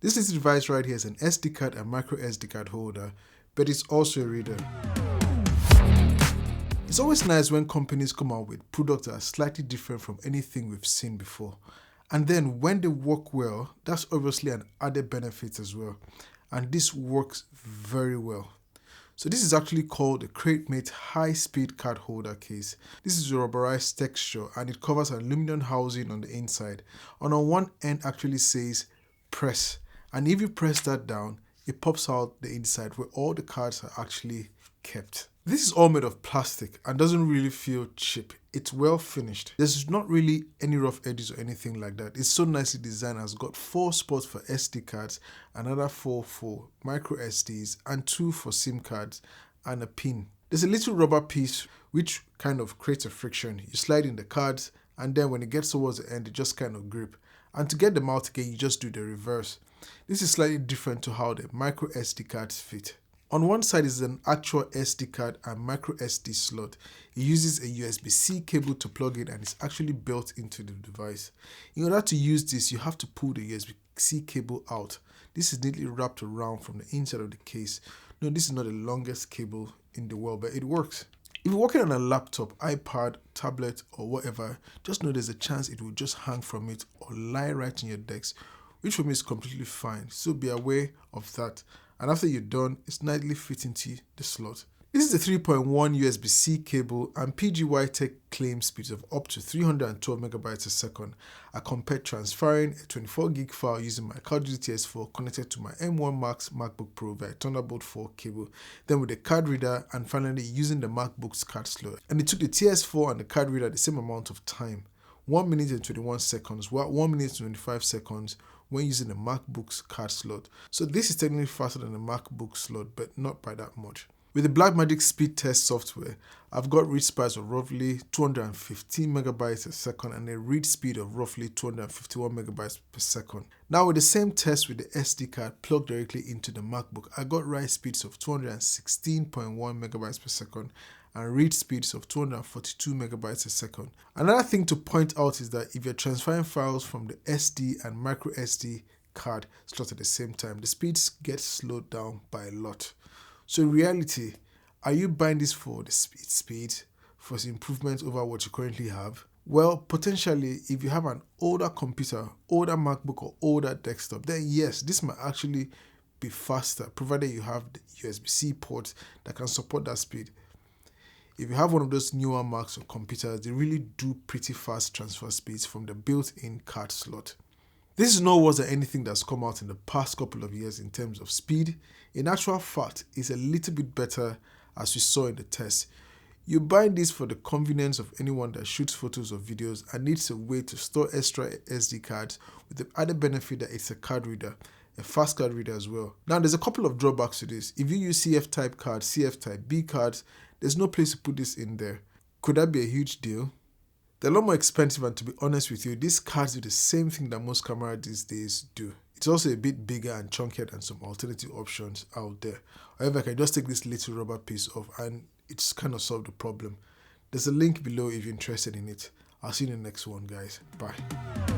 This little device right here is an SD card and micro SD card holder, but it's also a reader. It's always nice when companies come out with products that are slightly different from anything we've seen before. And then when they work well, that's obviously an added benefit as well. And this works very well. So this is actually called the Createmate high-speed card holder case. This is a rubberized texture and it covers an aluminum housing on the inside. And on one end actually says press. And if you press that down, it pops out the inside where all the cards are actually kept. This is all made of plastic and doesn't really feel cheap. It's well finished. There's not really any rough edges or anything like that. It's so nicely designed. It's got 4 spots for SD cards, another 4 for micro SDs, and 2 for SIM cards, and a pin. There's a little rubber piece which kind of creates a friction. You slide in the cards, and then when it gets towards the end, it just kind of grip. And to get them out again, you just do the reverse. This is slightly different to how the micro SD cards fit. On one side is an actual SD card and micro SD slot. It uses a USB-C cable to plug in and it's actually built into the device. In order to use this, you have to pull the USB-C cable out. This is neatly wrapped around from the inside of the case. No, this is not the longest cable in the world, but it works. If you're working on a laptop, iPad, tablet, or whatever, just know there's a chance it will just hang from it or lie right in your desk, which for me is completely fine. So be aware of that. And after you're done, it's nicely fit into the slot. This is a 3.1 USB-C cable and pgytech claims speeds of up to 312 megabytes a second. I compared transferring a 24 gig file using my card TS4 connected to my M1 Max MacBook Pro via Thunderbolt 4 cable, then with the card reader, and finally using the MacBook's card slot. And it took the TS4 and the card reader the same amount of time, 1 minute and 21 seconds, while 1 minute and 25 seconds when using the MacBook's card slot. So this is technically faster than the MacBook slot, but not by that much. With the Blackmagic speed test software, I've got read speeds of roughly 215 megabytes a second and a read speed of roughly 251 megabytes per second. Now with the same test with the SD card plugged directly into the MacBook, I got write speeds of 216.1 megabytes per second and read speeds of 242 megabytes a second. Another thing to point out is that if you're transferring files from the SD and micro SD card slot at the same time, the speeds get slowed down by a lot. So in reality, are you buying this for the speed, for improvement over what you currently have? Well, potentially, if you have an older computer, older MacBook or older desktop, then yes, this might actually be faster, provided you have the USB-C port that can support that speed. If you have one of those newer Macs or computers, they really do pretty fast transfer speeds from the built-in card slot. This is not worse than anything that's come out in the past couple of years in terms of speed. In actual fact, it's a little bit better as we saw in the test. You buy this for the convenience of anyone that shoots photos or videos and needs a way to store extra SD cards with the added benefit that it's a card reader, a fast card reader as well. Now there's a couple of drawbacks to this. If you use CF type cards, CF type B cards, there's no place to put this in there. Could that be a huge deal? They're a lot more expensive, and to be honest with you, these cards do the same thing that most cameras these days do. It's also a bit bigger and chunkier than some alternative options out there. However, I can just take this little rubber piece off and it's kind of solved the problem. There's a link below if you're interested in it. I'll see you in the next one, guys. Bye.